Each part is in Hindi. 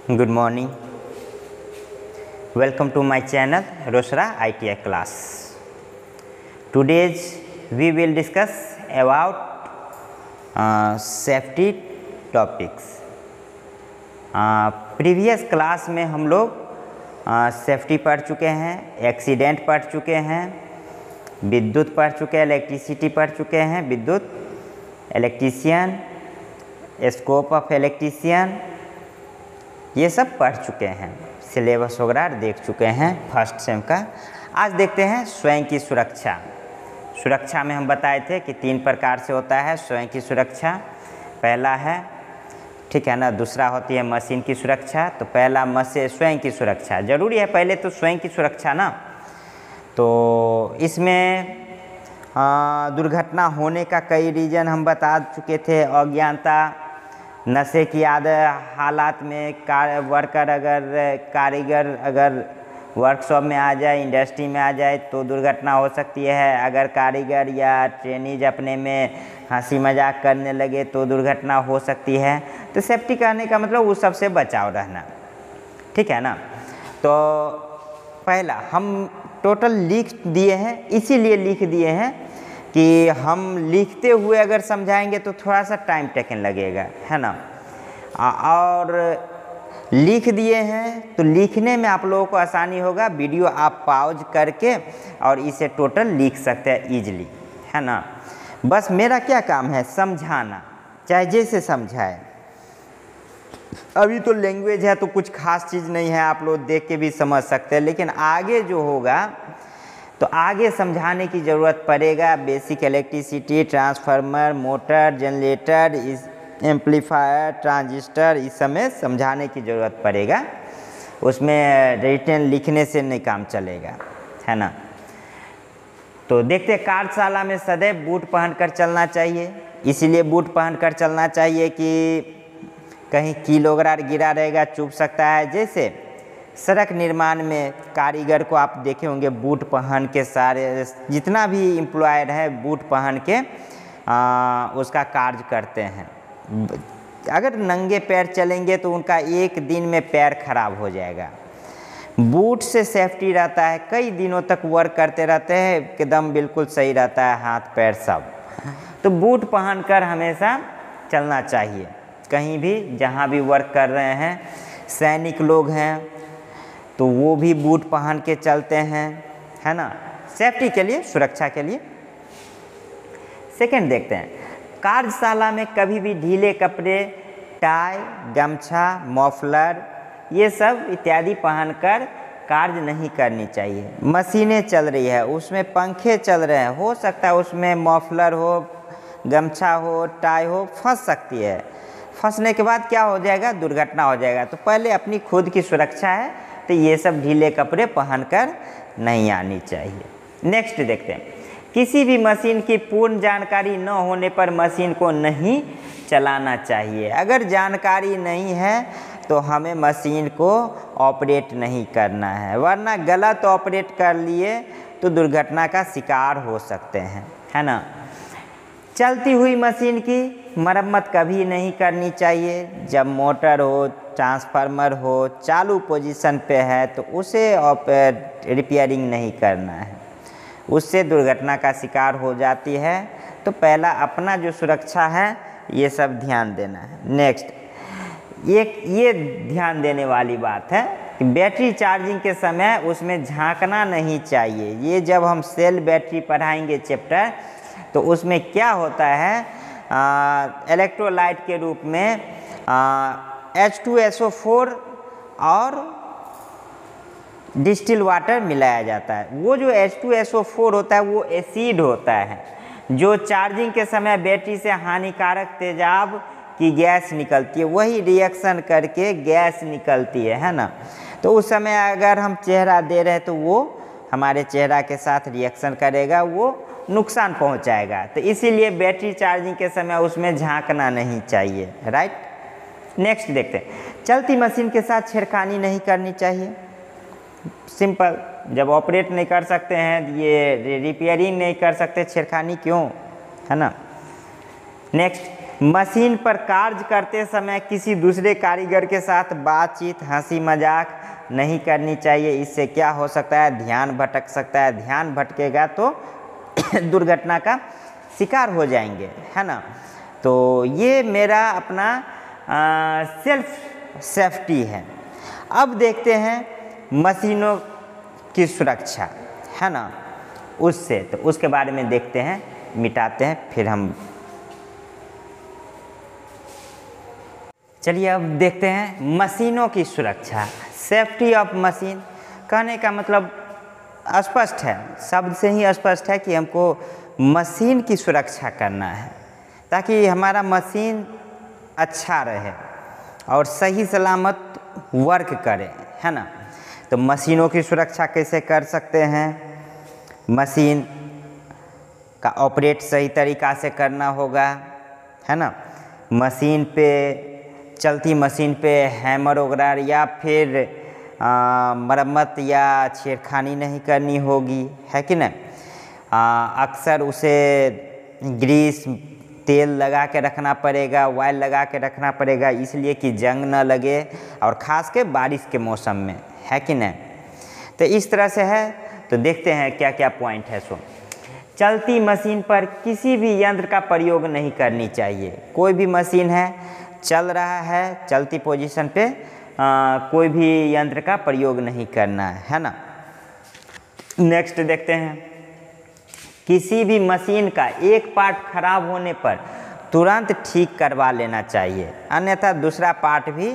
Good morning. Welcome to my channel Rosra ITI class. Today we will discuss about safety topics. Previous class में हम लोग सेफ्टी पढ़ चुके हैं, एक्सीडेंट पढ़ चुके हैं, विद्युत पढ़ चुके हैं, इलेक्ट्रिसिटी पढ़ चुके हैं, विद्युत, इलेक्ट्रीशियन, स्कोप ऑफ इलेक्ट्रीशियन, ये सब पढ़ चुके हैं। सिलेबस वगैरह देख चुके हैं फर्स्ट सेम का। आज देखते हैं स्वयं की सुरक्षा। सुरक्षा में हम बताए थे कि 3 प्रकार से होता है स्वयं की सुरक्षा। पहला है, ठीक है ना, दूसरा होती है मशीन की सुरक्षा। तो पहला स्वयं की सुरक्षा ज़रूरी है, पहले तो स्वयं की सुरक्षा ना। तो इसमें दुर्घटना होने का कई रीज़न हम बता चुके थे। अज्ञानता, नशे की हालात में कारीगर अगर वर्कशॉप में आ जाए, इंडस्ट्री में आ जाए तो दुर्घटना हो सकती है। अगर कारीगर या ट्रेनीज अपने में हंसी मजाक करने लगे तो दुर्घटना हो सकती है। तो सेफ्टी करने का मतलब उस सब से बचाव रहना, ठीक है ना। तो पहला हम टोटल लिख दिए हैं, इसीलिए लिख दिए हैं कि हम लिखते हुए अगर समझाएंगे तो थोड़ा सा टाइम टेकन लगेगा, है ना। और लिख दिए हैं तो लिखने में आप लोगों को आसानी होगा। वीडियो आप पॉज करके और इसे टोटल लिख सकते हैं ईजिली, है ना। बस मेरा क्या काम है, समझाना, चाहे जैसे समझाए। अभी तो लैंग्वेज है तो कुछ खास चीज़ नहीं है, आप लोग देख के भी समझ सकते हैं। लेकिन आगे जो होगा तो आगे समझाने की ज़रूरत पड़ेगा। Basic electricity, transformer, motor, generator, amplifier, transistor, इस सब में समझाने की ज़रूरत पड़ेगा। उसमें रिटन लिखने से नहीं काम चलेगा, है ना। तो देखते हैं, कार्यशाला में सदैव बूट पहनकर चलना चाहिए। इसीलिए बूट पहनकर चलना चाहिए कि कहीं कील वगैरह गिरा रहेगा, चुभ सकता है। जैसे सड़क निर्माण में कारीगर को आप देखे होंगे बूट पहन के, सारे जितना भी एम्प्लॉयर है बूट पहन के उसका कार्य करते हैं। अगर नंगे पैर चलेंगे तो उनका एक दिन में पैर खराब हो जाएगा। बूट से सेफ्टी रहता है, कई दिनों तक वर्क करते रहते हैं, एकदम बिल्कुल सही रहता है हाथ पैर सब। तो बूट पहनकर हमेशा चलना चाहिए, कहीं भी जहाँ भी वर्क कर रहे हैं। सैनिक लोग हैं तो वो भी बूट पहन के चलते हैं, है ना, सेफ्टी के लिए, सुरक्षा के लिए। सेकंड देखते हैं, कार्यशाला में कभी भी ढीले कपड़े, टाई, गमछा, मफलर, ये सब इत्यादि पहनकर कार्य नहीं करनी चाहिए। मशीनें चल रही है, उसमें पंखे चल रहे हैं, हो सकता है उसमें मफलर हो, गमछा हो, टाई हो, फंस सकती है। फंसने के बाद क्या हो जाएगा, दुर्घटना हो जाएगा। तो पहले अपनी खुद की सुरक्षा है तो ये सब ढीले कपड़े पहनकर नहीं आनी चाहिए। नेक्स्ट देखते हैं, किसी भी मशीन की पूर्ण जानकारी न होने पर मशीन को नहीं चलाना चाहिए। अगर जानकारी नहीं है तो हमें मशीन को ऑपरेट नहीं करना है, वरना गलत ऑपरेट कर लिए तो दुर्घटना का शिकार हो सकते हैं, है ना। चलती हुई मशीन की मरम्मत कभी नहीं करनी चाहिए। जब मोटर हो, ट्रांसफार्मर हो, चालू पोजीशन पे है तो उसे रिपेयरिंग नहीं करना है, उससे दुर्घटना का शिकार हो जाती है। तो पहला अपना जो सुरक्षा है ये सब ध्यान देना है। नेक्स्ट, ये ध्यान देने वाली बात है कि बैटरी चार्जिंग के समय उसमें झांकना नहीं चाहिए। ये जब हम सेल बैटरी पढ़ाएंगे चैप्टर, तो उसमें क्या होता है, इलेक्ट्रोलाइट के रूप में H2SO4 और डिस्टिल वाटर मिलाया जाता है। वो जो H2SO4 होता है वो एसिड होता है, जो चार्जिंग के समय बैटरी से हानिकारक तेजाब की गैस निकलती है, वही रिएक्शन करके गैस निकलती है ना। तो उस समय अगर हम चेहरा दे रहे हैं तो वो हमारे चेहरा के साथ रिएक्शन करेगा, वो नुकसान पहुंचाएगा। तो इसीलिए बैटरी चार्जिंग के समय उसमें झांकना नहीं चाहिए, राइट। नेक्स्ट देखते हैं, चलती मशीन के साथ छेड़खानी नहीं करनी चाहिए। सिंपल, जब ऑपरेट नहीं कर सकते हैं, ये रिपेयरिंग नहीं कर सकते, छेड़खानी क्यों, है ना। नेक्स्ट, मशीन पर कार्य करते समय किसी दूसरे कारीगर के साथ बातचीत, हंसी मजाक नहीं करनी चाहिए। इससे क्या हो सकता है, ध्यान भटक सकता है। ध्यान भटकेगा तो दुर्घटना का शिकार हो जाएंगे, है ना। तो ये मेरा अपना सेल्फ सेफ्टी है। अब देखते हैं मशीनों की सुरक्षा, है ना, उससे तो उसके बारे में देखते हैं, मिटाते हैं, फिर हम चलिए अब देखते हैं मशीनों की सुरक्षा। सेफ्टी ऑफ मशीन कहने का मतलब स्पष्ट है, शब्द से ही स्पष्ट है कि हमको मशीन की सुरक्षा करना है ताकि हमारा मशीन अच्छा रहे और सही सलामत वर्क करे, है ना। तो मशीनों की सुरक्षा कैसे कर सकते हैं, मशीन का ऑपरेट सही तरीक़ा से करना होगा, है ना। मशीन पे, चलती मशीन पे हैमर वगैरह या फिर मरम्मत या छेड़खानी नहीं करनी होगी, है कि नहीं। अक्सर उसे ग्रीस तेल लगा के रखना पड़ेगा, ऑयल लगा के रखना पड़ेगा, इसलिए कि जंग न लगे, और ख़ास के बारिश के मौसम में, है कि नहीं। तो इस तरह से है। तो देखते हैं क्या क्या पॉइंट है। सो चलती मशीन पर किसी भी यंत्र का प्रयोग नहीं करनी चाहिए। कोई भी मशीन है, चल रहा है, चलती पोजीशन पे कोई भी यंत्र का प्रयोग नहीं करना है ना। नेक्स्ट देखते हैं, किसी भी मशीन का एक पार्ट खराब होने पर तुरंत ठीक करवा लेना चाहिए, अन्यथा दूसरा पार्ट भी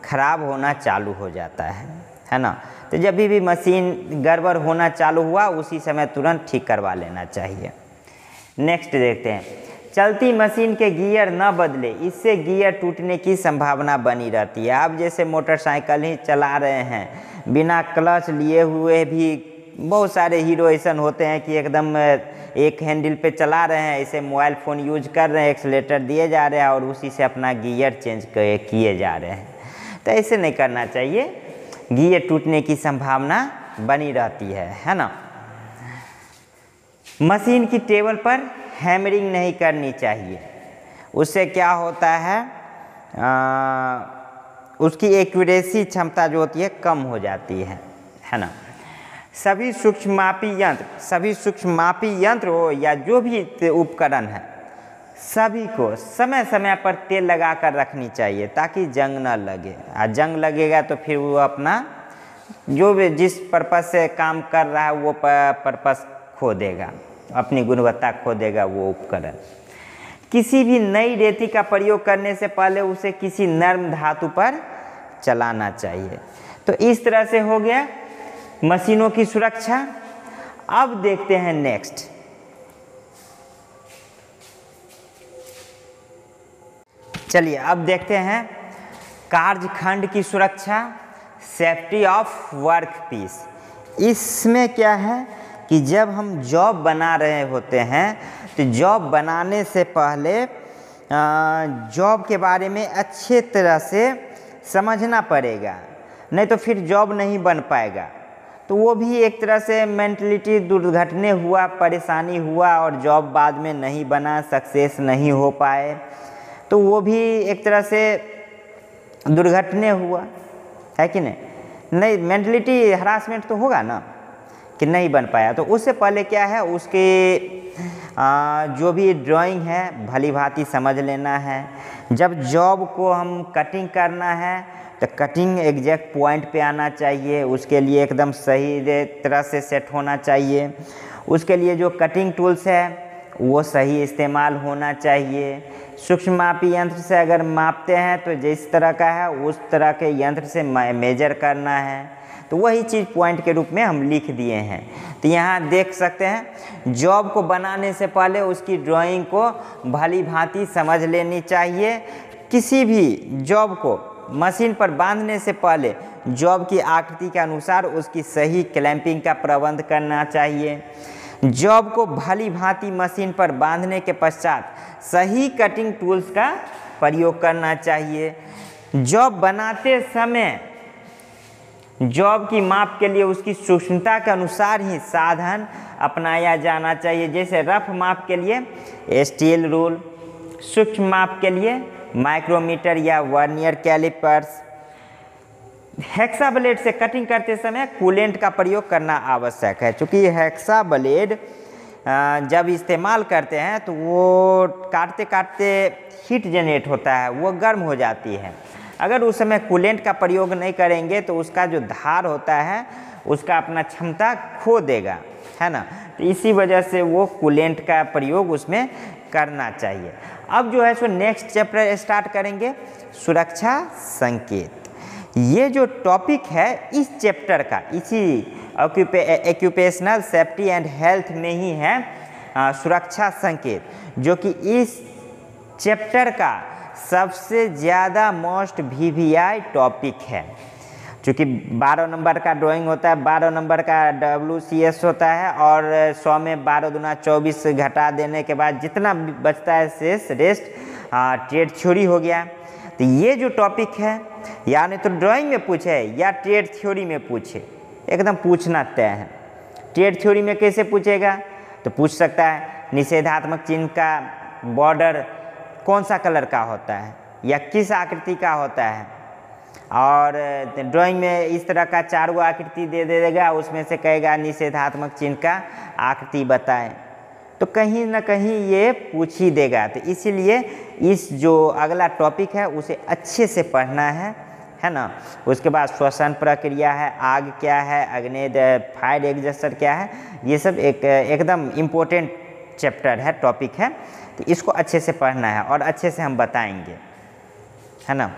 खराब होना चालू हो जाता है ना। तो जब भी मशीन गड़बड़ होना चालू हुआ उसी समय तुरंत ठीक करवा लेना चाहिए। नेक्स्ट देखते हैं, चलती मशीन के गियर न बदले, इससे गियर टूटने की संभावना बनी रहती है। आप जैसे मोटरसाइकिल ही चला रहे हैं, बिना क्लच लिए हुए भी बहुत सारे हीरो ऐसे होते हैं कि एकदम एक हैंडल पे चला रहे हैं, ऐसे मोबाइल फ़ोन यूज कर रहे हैं, एक्सीलेटर दिए जा रहे हैं और उसी से अपना गियर चेंज किए जा रहे हैं। तो ऐसे नहीं करना चाहिए, गियर टूटने की संभावना बनी रहती है ना। मशीन की टेबल पर हैमरिंग नहीं करनी चाहिए, उससे क्या होता है, उसकी एक्यूरेसी क्षमता जो होती है कम हो जाती है ना। सभी सूक्ष्म मापी यंत्र हो या जो भी उपकरण है, सभी को समय समय पर तेल लगा कर रखनी चाहिए ताकि जंग ना लगे। जंग लगेगा तो फिर वो अपना जो भी जिस पर्पज़ से काम कर रहा है वो पर्पज़ खो देगा, अपनी गुणवत्ता खो देगा वो उपकरण। किसी भी नई रेती का प्रयोग करने से पहले उसे किसी नर्म धातु पर चलाना चाहिए। तो इस तरह से हो गया मशीनों की सुरक्षा। अब देखते हैं नेक्स्ट, चलिए अब देखते हैं कार्यखंड की सुरक्षा, सेफ्टी ऑफ वर्क पीस। इसमें क्या है कि जब हम जॉब बना रहे होते हैं तो जॉब बनाने से पहले जॉब के बारे में अच्छे तरह से समझना पड़ेगा, नहीं तो फिर जॉब नहीं बन पाएगा। तो वो भी एक तरह से मेंटलिटी, दुर्घटने हुआ, परेशानी हुआ और जॉब बाद में नहीं बना, सक्सेस नहीं हो पाए, तो वो भी एक तरह से दुर्घटने हुआ, है कि नहीं। मेंटलिटी हरासमेंट तो होगा ना कि नहीं बन पाया। तो उससे पहले क्या है, उसके जो भी ड्राइंग है भली भांति समझ लेना है। जब जॉब को हम कटिंग करना है तो कटिंग एग्जैक्ट पॉइंट पे आना चाहिए, उसके लिए एकदम सही तरह से सेट होना चाहिए। उसके लिए जो कटिंग टूल्स है वो सही इस्तेमाल होना चाहिए। सूक्ष्म मापी यंत्र से अगर मापते हैं तो जिस तरह का है उस तरह के यंत्र से मेजर करना है। तो वही चीज़ पॉइंट के रूप में हम लिख दिए हैं। तो यहाँ देख सकते हैं, जॉब को बनाने से पहले उसकी ड्राइंग को भली भांति समझ लेनी चाहिए। किसी भी जॉब को मशीन पर बांधने से पहले जॉब की आकृति के अनुसार उसकी सही क्लैंपिंग का प्रबंध करना चाहिए। जॉब को भली भांति मशीन पर बांधने के पश्चात सही कटिंग टूल्स का प्रयोग करना चाहिए। जॉब बनाते समय जॉब की माप के लिए उसकी सूक्ष्मता के अनुसार ही साधन अपनाया जाना चाहिए। जैसे रफ माप के लिए स्टील रूल, सूक्ष्म माप के लिए माइक्रोमीटर या वर्नियर कैलिपर्स। हेक्सा ब्लेड से कटिंग करते समय कूलेंट का प्रयोग करना आवश्यक है, क्योंकि हेक्सा ब्लेड जब इस्तेमाल करते हैं तो वो काटते काटते हीट जनरेट होता है, वो गर्म हो जाती है। अगर उस समय कूलेंट का प्रयोग नहीं करेंगे तो उसका जो धार होता है उसका अपना क्षमता खो देगा, है ना। तो इसी वजह से वो कूलेंट का प्रयोग उसमें करना चाहिए। अब जो है सो नेक्स्ट चैप्टर स्टार्ट करेंगे, सुरक्षा संकेत। ये जो टॉपिक है इस चैप्टर का, इसी ऑक्यूपेशनल सेफ्टी एंड हेल्थ में ही है सुरक्षा संकेत, जो कि इस चैप्टर का सबसे ज़्यादा मोस्ट VVI टॉपिक है। चूँकि 12 नंबर का ड्राइंग होता है, 12 नंबर का WCS होता है, और 100 में 12 दूना 24 घटा देने के बाद जितना बचता है शेष रेस्ट ट्रेड थ्योरी हो गया। तो ये जो टॉपिक है, यानी तो ड्राइंग में पूछे या ट्रेड थ्योरी में पूछे, एकदम पूछना तय है। ट्रेड थ्योरी में कैसे पूछेगा, तो पूछ सकता है निषेधात्मक चिन्ह का बॉर्डर कौन सा कलर का होता है या किस आकृति का होता है, और ड्राइंग में इस तरह का 4 आकृति दे देगा, उसमें से कहेगा निषेधात्मक चिन्ह का आकृति बताएं, तो कहीं ना कहीं ये पूछ ही देगा। तो इसीलिए इस जो अगला टॉपिक है उसे अच्छे से पढ़ना है ना। उसके बाद श्वसन प्रक्रिया है, आग क्या है, अग्नेय फायर एग्जस्टर क्या है, ये सब एकदम इम्पोर्टेंट चैप्टर है, टॉपिक है। तो इसको अच्छे से पढ़ना है और अच्छे से हम बताएंगे, है ना।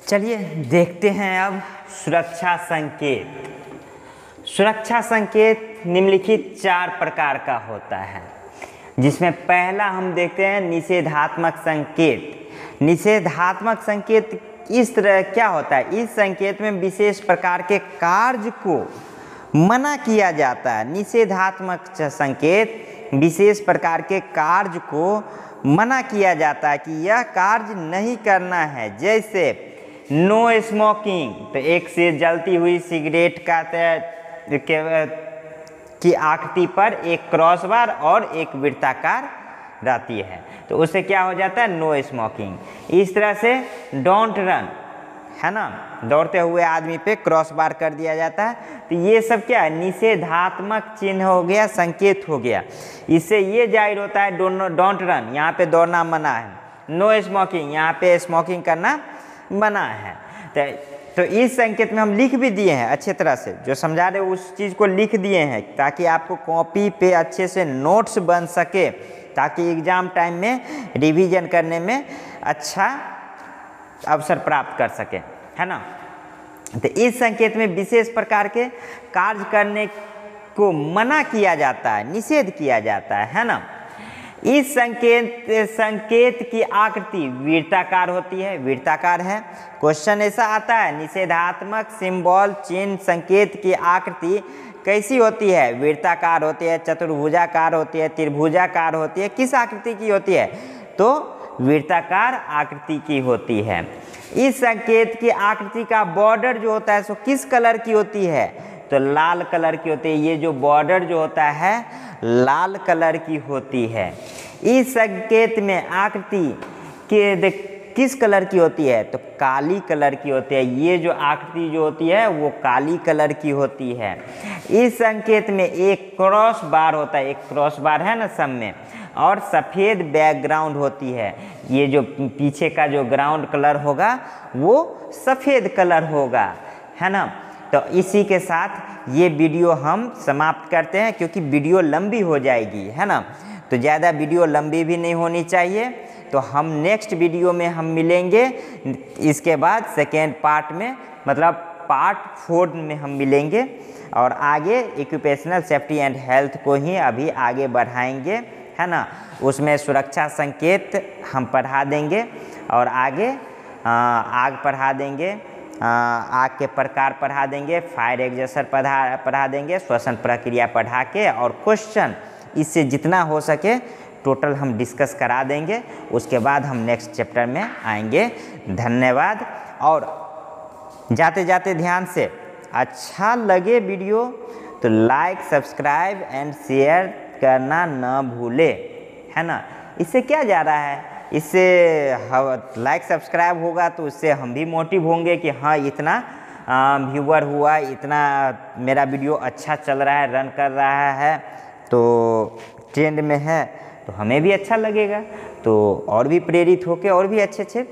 चलिए देखते हैं अब सुरक्षा संकेत। सुरक्षा संकेत निम्नलिखित 4 प्रकार का होता है, जिसमें पहला हम देखते हैं निषेधात्मक संकेत। निषेधात्मक संकेत इस तरह क्या होता है, इस संकेत में विशेष प्रकार के कार्य को मना किया जाता है। निषेधात्मक संकेत विशेष प्रकार के कार्य को मना किया जाता है कि यह कार्य नहीं करना है, जैसे नो स्मोकिंग, तो एक से जलती हुई सिगरेट का की आकृति पर एक क्रॉस बार और एक वृत्ताकार रहती है, तो उससे क्या हो जाता है, नो स्मोकिंग। इस तरह से डोंट रन, है ना, दौड़ते हुए आदमी पे क्रॉस बार कर दिया जाता है। तो ये सब क्या है, निषेधात्मक चिन्ह हो गया, संकेत हो गया। इससे ये जाहिर होता है डोंट रन, यहाँ पे दौड़ना मना है। नो स्मोकिंग, यहाँ पे स्मोकिंग करना मना है। तो इस संकेत में हम लिख भी दिए हैं अच्छे तरह से, जो समझा रहे उस चीज़ को लिख दिए हैं, ताकि आपको कॉपी पे अच्छे से नोट्स बन सके, ताकि एग्ज़ाम टाइम में रिवीजन करने में अच्छा अवसर प्राप्त कर सके, है ना। तो इस संकेत में विशेष प्रकार के कार्य करने को मना किया जाता है, निषेध किया जाता है ना। इस संकेत की आकृति वृत्ताकार होती है, वृत्ताकार है। क्वेश्चन ऐसा आता है, निषेधात्मक सिंबल चिन्ह संकेत की आकृति कैसी होती है, वृत्ताकार होती है, चतुर्भुजाकार होती है, त्रिभुजाकार होती है, किस आकृति की होती है, तो वृत्ताकार आकृति की होती है। इस संकेत की आकृति का बॉर्डर जो होता है सो किस कलर की होती है, तो लाल कलर की होती है। ये जो बॉर्डर जो होता है लाल कलर की होती है। इस संकेत में आकृति के किस कलर की होती है, तो काली कलर की होती है। ये जो आकृति जो होती है वो काली कलर की होती है। इस संकेत में एक क्रॉस बार होता है, एक क्रॉस बार है ना सब में, और सफ़ेद बैकग्राउंड होती है। ये जो पीछे का जो ग्राउंड कलर होगा वो सफ़ेद कलर होगा, है ना। तो इसी के साथ ये वीडियो हम समाप्त करते हैं, क्योंकि वीडियो लंबी हो जाएगी, है ना। तो ज़्यादा वीडियो लंबी भी नहीं होनी चाहिए। तो हम नेक्स्ट वीडियो में हम मिलेंगे, इसके बाद सेकेंड पार्ट में, मतलब पार्ट 4 में हम मिलेंगे, और आगे ऑक्यूपेशनल सेफ्टी एंड हेल्थ को ही अभी आगे बढ़ाएंगे, है ना। उसमें सुरक्षा संकेत हम पढ़ा देंगे, और आगे आग पढ़ा देंगे, आग के प्रकार पढ़ा देंगे, फायर एग्जस्टर पढ़ा देंगे, श्वसन प्रक्रिया पढ़ा के, और क्वेश्चन इससे जितना हो सके टोटल हम डिस्कस करा देंगे। उसके बाद हम नेक्स्ट चैप्टर में आएंगे। धन्यवाद। और जाते जाते ध्यान से, अच्छा लगे वीडियो तो लाइक, सब्सक्राइब एंड शेयर करना न भूले, है ना। इससे क्या जा रहा है, इससे लाइक सब्सक्राइब होगा तो उससे हम भी मोटिव होंगे कि हाँ इतना व्यूवर हुआ, इतना मेरा वीडियो अच्छा चल रहा है, रन कर रहा है, तो ट्रेंड में है, तो हमें भी अच्छा लगेगा। तो और भी प्रेरित होकर और भी अच्छे अच्छे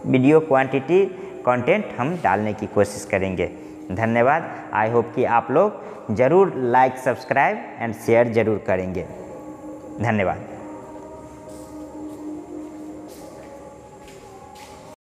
वीडियो क्वांटिटी कंटेंट हम डालने की कोशिश करेंगे। धन्यवाद। आई होप कि आप लोग ज़रूर लाइक सब्सक्राइब एंड शेयर ज़रूर करेंगे। धन्यवाद।